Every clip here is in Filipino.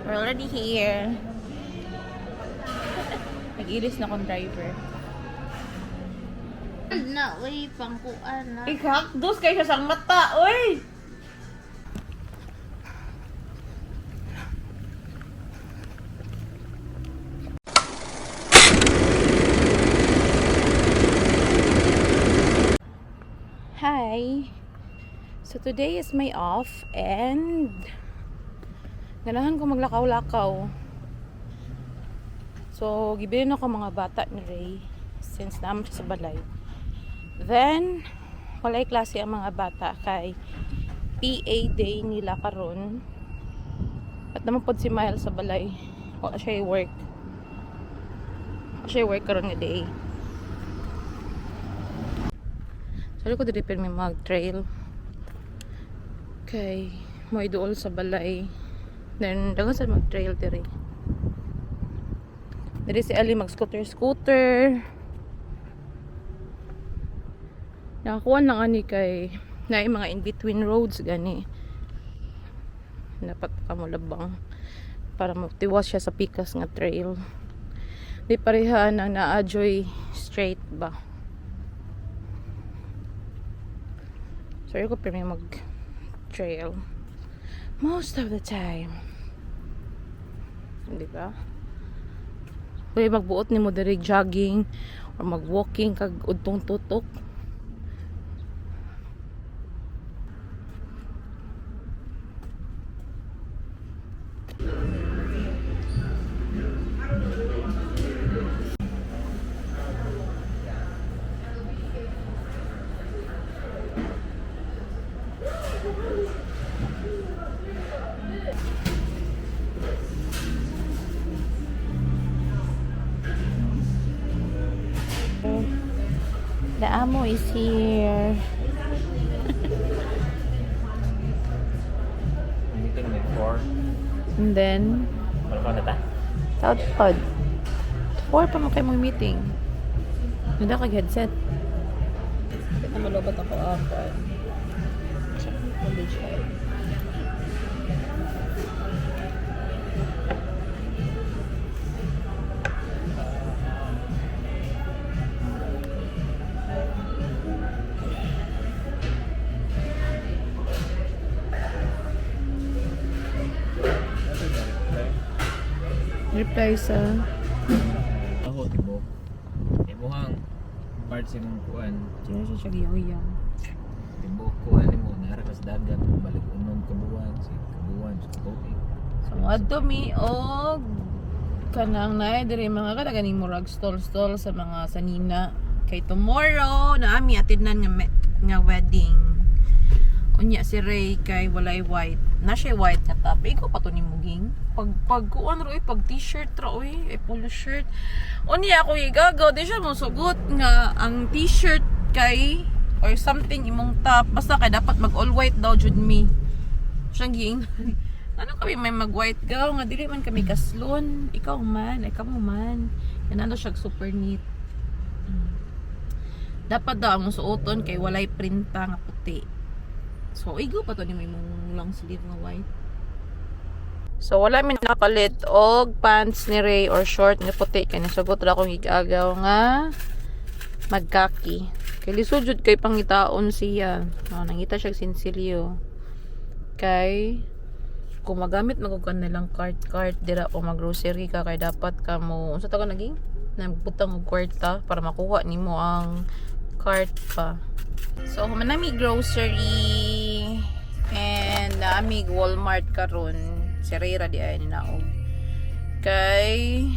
We're already here. Nag-iris na akong driver. Na, uy, pangkuan na. Ikakdos kayo sa mata, uy! Hi! So today is my off and ganahan ko maglakaw-lakaw. So gibilin ako mga bata ni Ray since naman siya sa balay. Then walay klase ang mga bata kay PA day nila karon. At naman pod si Miles sa balay. O siya work. Siya work karon nga day. Sorry ko dili may mag-trail. Okay, mo iduol sa balay. Then dagan sa mag-trail diri. Diri si Ali mag-scooter. Nakakuha lang ani kay na mga in-between roads gani. Dapat ka mo labang para magtiwas siya sa pikas nga trail. Di pareha na na-adjoy straight ba. Sorry ko pero mag-trail most of the time. Di ba? Pwede magbuot ni mo diri jogging or mag-walking kag udtong tutok. The amo is here. Meeting with 4. And then, Wala pa na ta? Southpod. 4 pa mo kayo mong meeting. Nada kag headset. Kita malobot ako apat. College life. Reply sa Ako, tibo. Imuhang parts yung kuan. Diyan siya giyaw-yaw. Tibo kuan mo. Narakas dagat. Balik unong kabuan. Si kabuan. Si kabuan. So adto mi og kanang naay diri mga kadaganing murag stall sa mga sanina kay tomorrow na ami atidnan nga wedding. Unya si Ray kay walay white. Na siya white nga top. Ikaw pa to ni muging. Pag kuan ro pag t-shirt ra polo shirt. Unya ako igagaw di siya mo sugot nga ang t-shirt kay or something imong top basta kay dapat mag all white daw jud me. Siyang giing. Ano kami may mag-white gaw nga dili man kami kaslon. Ikaw man, mo man. Yan ano siya super neat. Dapat daw ang suoton kay walay printa nga puti. So igo pa to ni may mong long sleeve nga white. So wala mi nakapalit og pants ni Ray or short ni puti kay nasugot ra akong igagaw nga magkaki. Kay lisod jud kay pangitaon siya. No, nangita siya sinsilyo. Kay kung magamit magugan nilang cart dira o maggrocery ka kay dapat ka mo unsa ta ka naging nagbutang og kwarta para makuha nimo ang cart pa. So manami grocery and naami Walmart karon si Rera di ay ninaog kay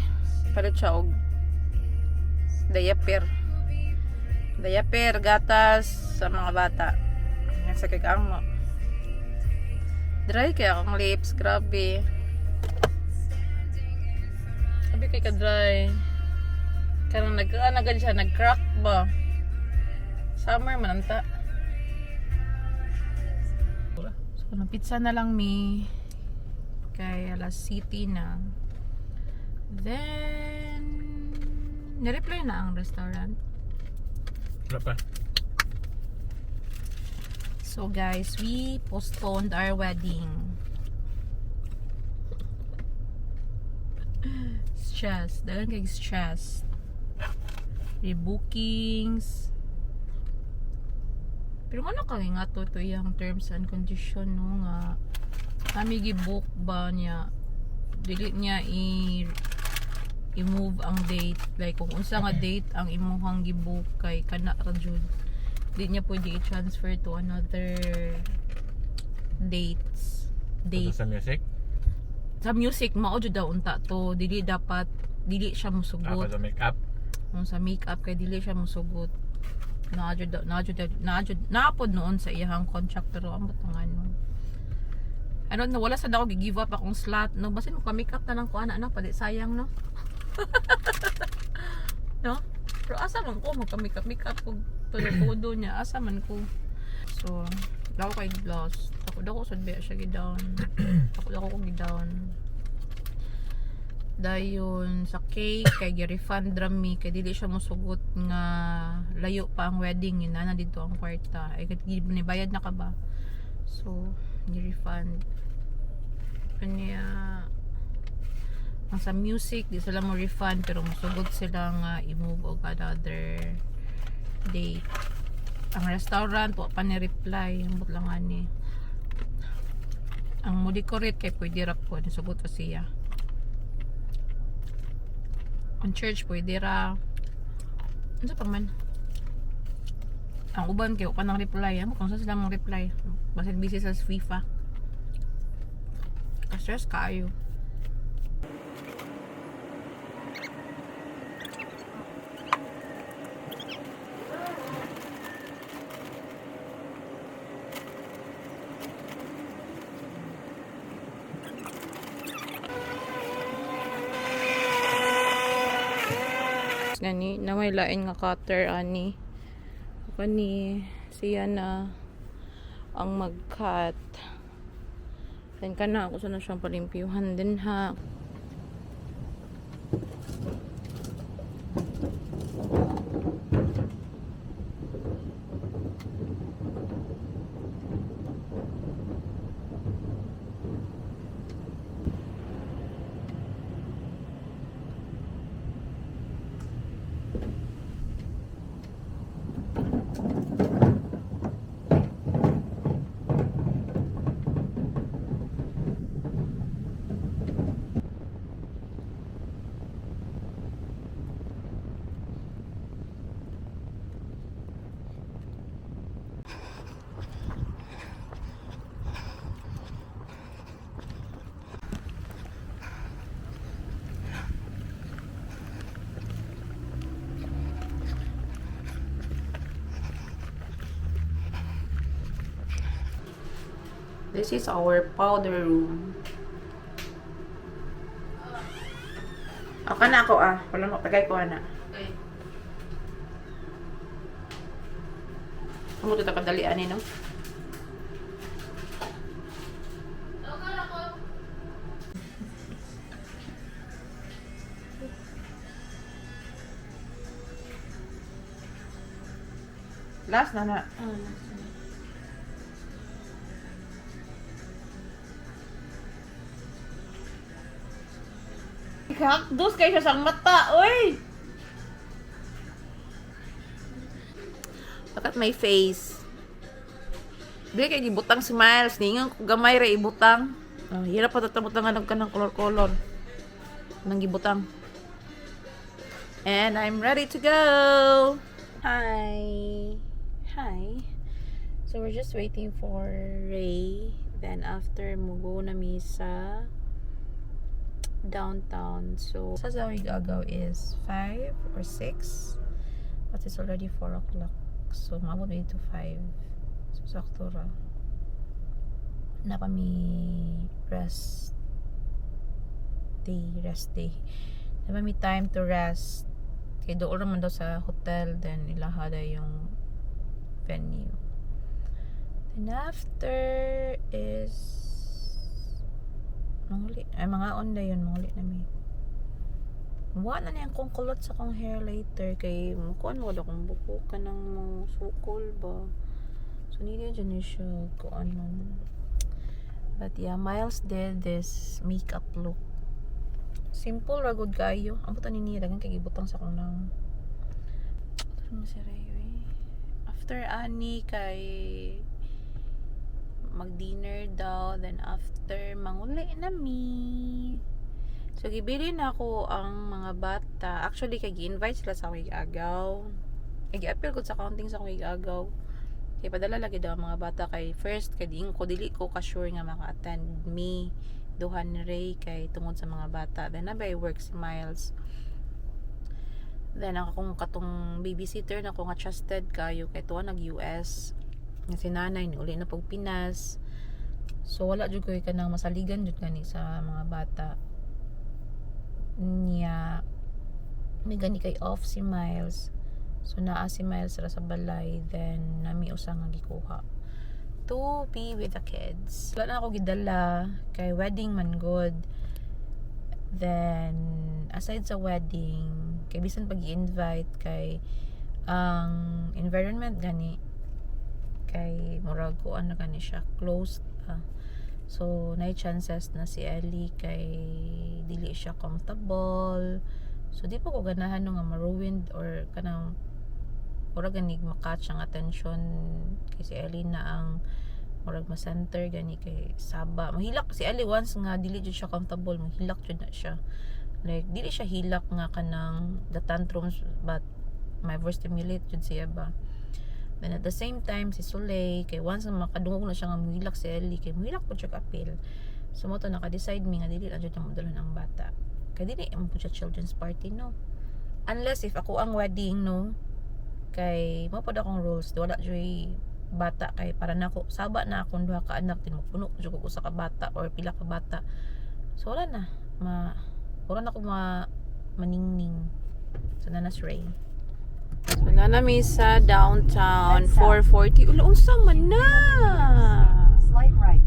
palit siya og diaper gatas sa mga bata sa kag mo dry kaya akong lips, grabe. Sabi kay ka-dry. Karang nag-anagan siya, nag-crack ba? Summer man anta. So, pizza na lang mi. Kay alas city na. Then, nireply na ang restaurant. Wala pa. So guys, we postponed our wedding. stress. Dagan kay stress. Rebookings. Pero ano kami nga to yung terms and condition no nga kami gibook ba niya dili niya i-move ang date like kung unsa nga date ang imuhang gibook kay kana ra jud di niya pwede i-transfer to another date Sa music? sa music mao jud daw unta to dili siya musugot Sa makeup? kung sa makeup kay dili siya musugot naapod noon sa iyang contract pero ang butangan no I don't know, wala sa daw gi-give up akong slot no basin mo pa-makeup na lang ko ana na pali sayang no no pero asa man ko magka-makeup ko todo niya asa man ko so daw kay gloss ako sad ba siya gidown ako gidown dayon sa cake kay gi-refund rami kay dili siya mosugot nga layo pa ang wedding yun na dito ang kwarta ay bayad na ka ba so gi-refund kanya ang sa music di sila mo refund pero mosugot sila nga i-move og another date ang restaurant wa pa ni reply ang butlangan ni ang mo decorate kay pwede ra po nisugot pa siya ang church pwede ra ano pa man ang uban kayo pa nang reply kung saan sila mong reply basit busy sa FIFA stress kayo gani na may lain nga cutter ani siya na ang mag-cut then kana ako sana siyang palimpyuhan din ha This is our powder room. Ako na ako wala mo tagay ko ana. Okay. Amo to kadali ani no. Last na na. Kakdos kayo siya sang mata, oy! Look at my face. Di kay gibutang si Miles, ningang gamay ra ibutang. Hirap pa tatabutangan ka ng color-color. Nang gibutang. And I'm ready to go. Hi. So we're just waiting for Ray. Then after mugo na misa downtown. So sa Zawi Gagaw is 5 or 6. But it's already 4 o'clock. So mabot na to 5. So sakto ra. Na kami rest day. Na kami time to rest. Kaya doon naman daw sa hotel. Then ilahada yung venue. Then after is mga onda yun manguli na mi wala na yan kung kulot sa kong hair later kay mukuan wala kong buko ka ng sukol ba so hindi dyan siya kung ano but yeah Miles did this makeup look Simple ra gud kayo. Ang butan ni dagan kay gibutang sa kong nang. Ano si Ray? After ani kay mag-dinner daw, then after manguli na mi. So gibili na ako ang mga bata. Actually kay gi-invite sila sa akong agaw. Gi-appeal ko sa counting sa akong agaw. Kay padala lagi daw ang mga bata kay first kay dili ko ka sure nga maka-attend me duhan ni Ray kay tungod sa mga bata. Then nabay work si Miles. Then akong katong babysitter na ko nga trusted kayo kay tuwa nag-US. Nga si nanay ni uli na pag Pinas. So wala jud ko kanang masaligan jud gani sa mga bata. Niya may gani kay off si Miles. So naa si Miles ra sa balay, then nami usa nga gikuha to be with the kids. Wala na ako gidala kay wedding man good. Then aside sa wedding, kay bisan pag-invite kay ang environment gani kay murag ko ano gani siya closed. So na chances na si Ellie kay dili siya comfortable. So di pa ko ganahan nga ma-ruined or kanang murag gani makatch ang attention kay si Ellie na ang murag ma-center gani kay Saba. Mahilak si Ellie once nga dili jud siya comfortable, mahilak jud na siya. Like dili siya hilak nga kanang the tantrums but my voice stimulate jud siya ba. Then at the same time si Soleil kay once nga makadungog na siya nga mahilak si Ellie kay mahilak po siya appeal. So mo to naka-decide mi nga dili na jud ang modulan ang bata. Kay dili mo po siya children's party no. Unless if ako ang wedding no kay mo pod akong rules wala joy bata kay para nako Saba na akong duha ka anak din mo puno jud ko usa ka bata or pila ka bata. So wala na wala na ko maningning sa Nanas Ray. So nanami sa downtown 440 ula unsa man na. Slight right.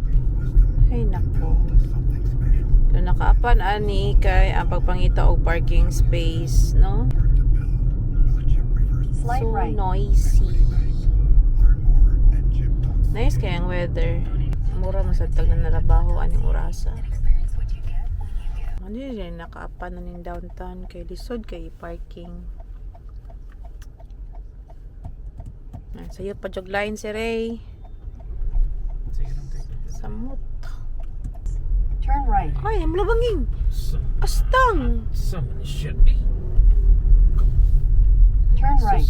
Ay nako. So nakaapan ani kay ang pagpangita og parking space no. Slight So right. noisy. Nice kaya ang weather. Mura masagtag na narabaho aning orasa. Ano yun, nakaapan na ning downtown kay lisod kay parking. Sayo pa jog line si Ray. Samot. Turn right. Ay, malabanging. Astang. Some shit. Turn right.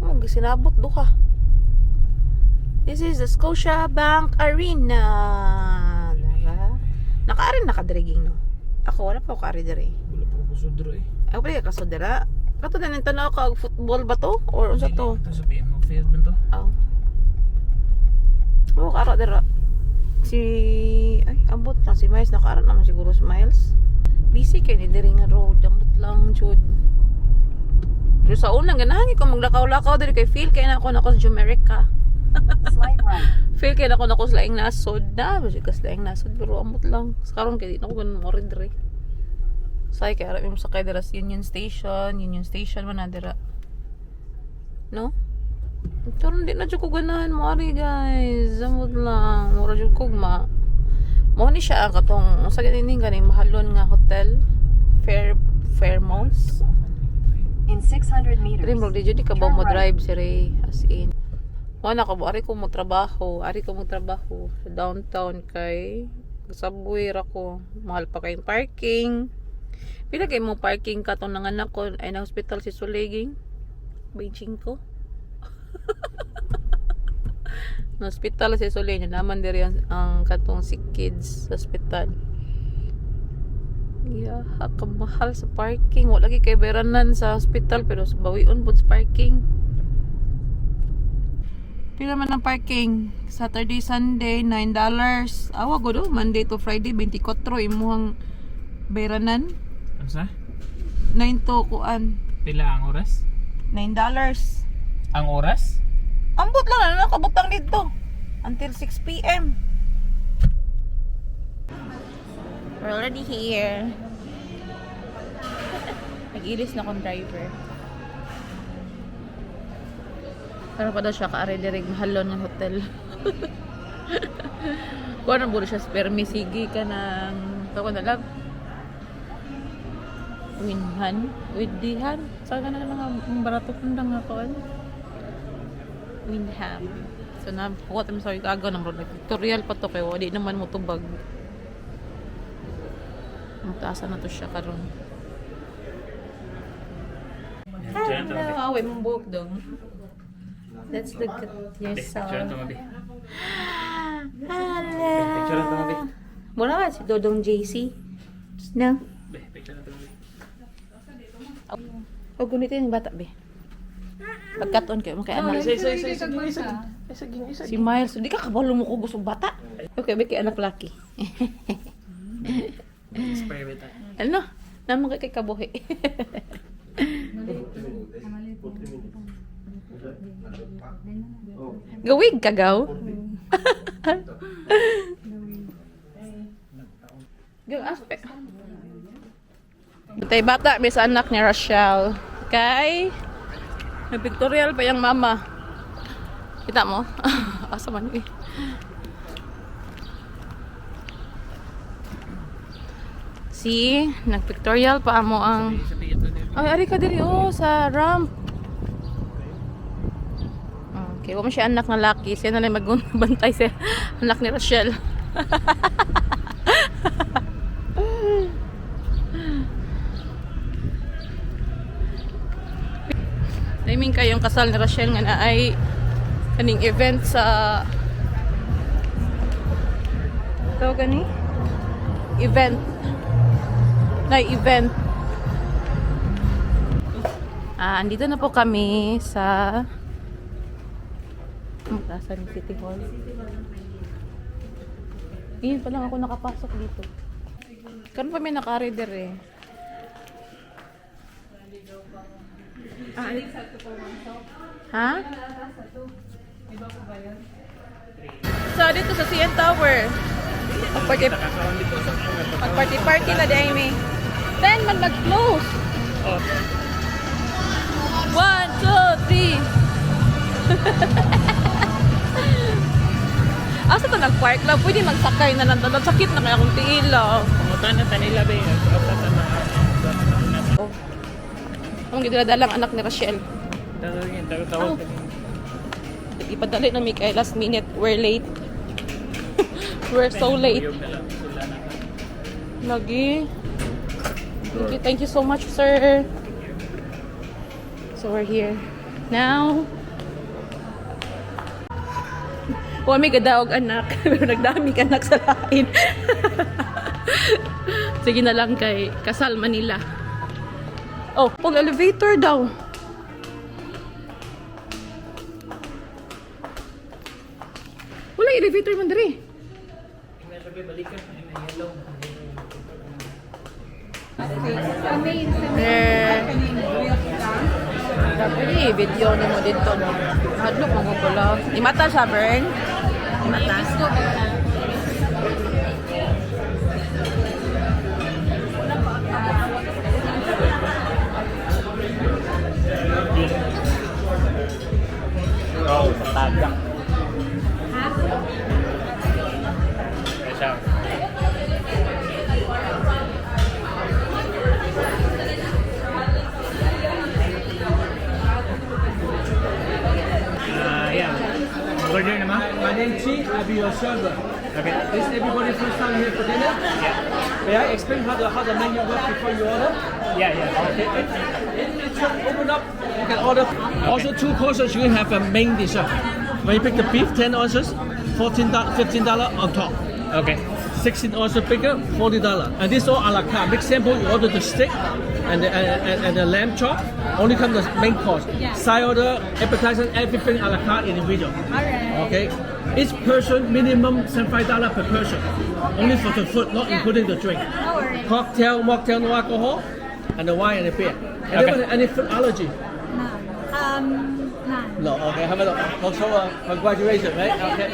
Oh, sinabot duha. This is the Scotiabank Arena. Diba? Naka-arin nakadiriging no. Ako wala pa ako ka-ari dire. Wala pa ako sudro eh. Ako pa yung kasodera. Kato na nang tanaw ka football ba to? Or unsa to? Ito sa BMO field man to. Oh. Oo, karo dira. Ay, ambot lang si Miles. Nakaara naman siguro si Miles. Busy kay ni diri nga road. Ambot lang, jud. Pero sa unang ganahan ko maglakaw-lakaw diri kay feel kay na ako sa Jumerica. Slight right. Feel kay na ako sa laing nasod na. Basi ka sa laing nasod. Pero ambot lang. Karon kay di na ako ganun mo rin diri. Say kay arami mo sa kay dira sa Union Station man na dira. No? Pero hindi na dyan ko ganahan mo ari guys. Zamod lang. Mura dyan ko mo ni siya ang katong sa ganin ganing mahalon nga hotel. Fairmont. In 600 meters. Pero mo di dyan di ka ba Turn mo right. drive si Ray as in. Wala ka ba? Ari ko mo trabaho sa downtown kay subway ra ko. Mahal pa kayong parking. Pila kay mo parking ka tong nanganak ko ay na hospital si Suleging. Beijing ko. No hospital si Suleging naman diri ang katong sick kids sa hospital. Yeah, kamahal sa parking. Wala kay beranan sa hospital pero sa bawion pud sa parking. Pila man ang parking? Saturday, Sunday, $9. Awa ko do, Monday to Friday, 24 imuhang beranan. Ano sa? 9 to kuan. Pila ang oras? $9. Ang oras? Ambot lang na nakabutang dito. Until 6 p.m. We're already here. Nag-ilis na akong driver. Pero pa daw siya ka-ari direk mahalon ng hotel. Kung ano bulo siya spermi, sige ka ng tawag na lang. Winhan? Windihan? Saan ka na lang ang barato kundang ako? Windham. So na, kuha tayo sa agaw ng road. Tutorial pa to kayo. Di naman mo tubag. Magtaasan na to siya karon. Hello! Away mong buhok dong. Let's look at yourself. Hello! Muna ka si Dodong JC? No? O gunito yung bata, be. Pagkaton kayo mo kay anak. Si Miles, hindi ka kabalo mo ko gusto bata. Okay, be kay anak laki. Ano? Naman kay kabuhi. Gawig ka gaw? Gaw aspect. Tay bata, may sa anak ni Rochelle. Kay nag-pictorial pa yung mama. Kita mo? Asa man eh. See, nag-pictorial pa mo ang... Ay, ari ka diri oh, sa ramp. Okay, wala mo siya anak na laki. Siya na lang magbantay sa anak ni Rochelle. Timing kayong kasal ni Rochelle nga na ay kaning event sa ito gani? Event. Andito na po kami sa Matasan City Hall. Ngayon pa lang ako nakapasok dito. Karon pa may naka-reader eh. Ha? So, dito sa CN Tower. Mag-party na dahil may. Then, man mag-close. 1, 2, 3. Asa to nag-park lang? Pwede magsakay na lang. Sakit na kaya kung tiila. Pangutan na tanila ba yung Ang gidala-dalang anak ni Rochelle. Tawag. Ipadali na mi kay last minute. We're late. We're so late. Lagi. Thank you so much, sir. So we're here now. Huwag may gadaog anak. Pero nagdami ka anak sa lain. Sige na lang kay Kasal Manila. Oh, pag elevator daw. Wala elevator man diri. Dapat video ni mo dito no. Hadlok mo pala. Imata siya, Bern. Imata. Oh, tatagak. Order naman? My name is Chi. I'll be your server. Okay. Is everybody first time here for dinner? Yeah. May I explain how the menu works before you order? Yeah. Okay. It's open up. You can order. Also, 2 courses. You have a main dish. When you pick the beef, 10 ounces, $15 on top. Okay. 16 ounces bigger, $40. And this all a la carte. Big sample. You order the steak and the lamb chop. Only come the main course. Side order, appetizer, everything a la carte individual. Alright. Okay. Each person minimum $75 per person. Only for the food, not including the drink. Cocktail, mocktail, no alcohol, and the wine and the beer. Anyone any food allergy? None. No. Okay. Have a look. Also, congratulations, right? Okay.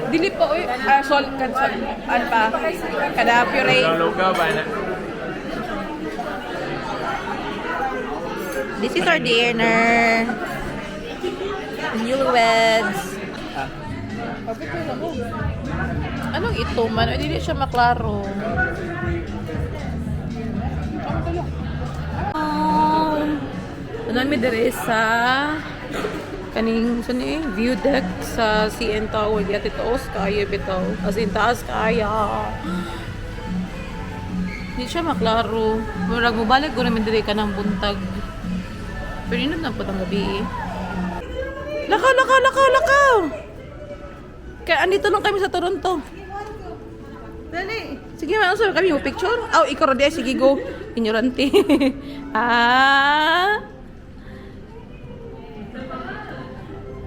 Dili po oy, sol kan sol an pa kada puree. Lugaw ba na? This is our dinner. Newlyweds. Anong ito man? Hindi siya maklaro. Ano mi dire sa kaning view deck sa CN Tower. Di ati taos kaya bitaw. As in taas kaya. Hindi siya maklaro. Murag mubalik ko naman dire ka ng buntag. Pero inod na po ng gabi eh. Lakaw! Kaya andito lang kami sa Toronto. Dali. Sige, mausap kami mo picture. Oh, ikaw rin. Sige, go. Ignorante.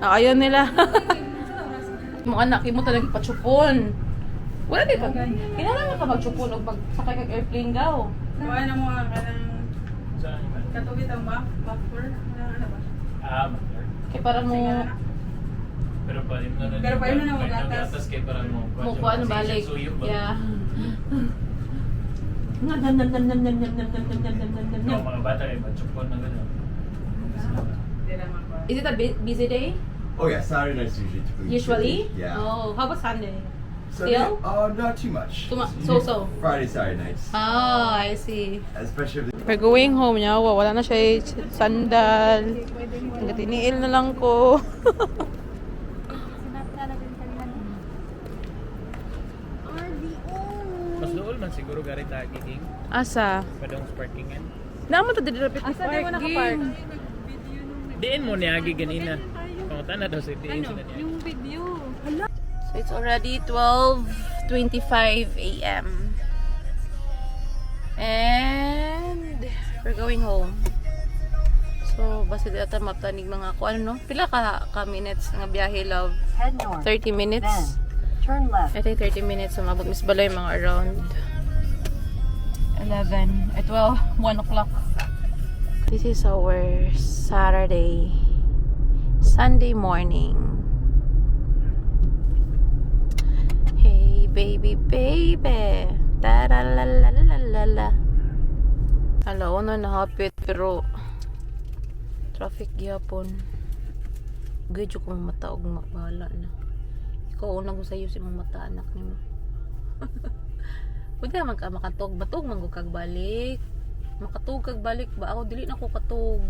Ayaw nila. Mga anak, mo talagang patsupon. Wala din pag... Kailangan ka magtsupon o pagsakay kag airplane gaw. Kuha na mo ka ng katugit ang buffer. Ano ba? Kaya para mo... Pero pa rin na Pero pa rin na magatas. kay para mo. Mukha ano balik. Yeah. Mga bata ay matchupon na gano'n. Is it a busy day? Oh yeah, Saturday night's usually Usually? Yeah. Oh, how about Sunday? Sunday, Still? not too much. So-so. Friday, Saturday nights. Oh, I see. Especially if We're going home niya. Wala na siya sandal. Tiniil na lang ko. Mas dool man siguro gari ta giking. Asa? Padong parkingan. Naman to dirapit ni Asa di mo nakapark? Diin mo niagi ganina. Pangutan na daw sa diin sila niya. Yung video. So it's already 12:25 a.m. And we're going home. So basta dito matanig mga ko ano no? Pila ka minutes nga biyahe love? Head north. 30 minutes. Turn left. I think 30 minutes. So mabot Miss Baloy mga around 11 at 1 o'clock. This is our Sunday morning. Hey baby taralalalala. Hello, ano nahapit pero traffic gyapon. Gidyo ko mata og mabahala na. Ikaw unang ko sayo si mong mata anak nimo. Pwede man ka makatog batog man ko kag balik. Makatug kag balik ba ako dili na ko katog.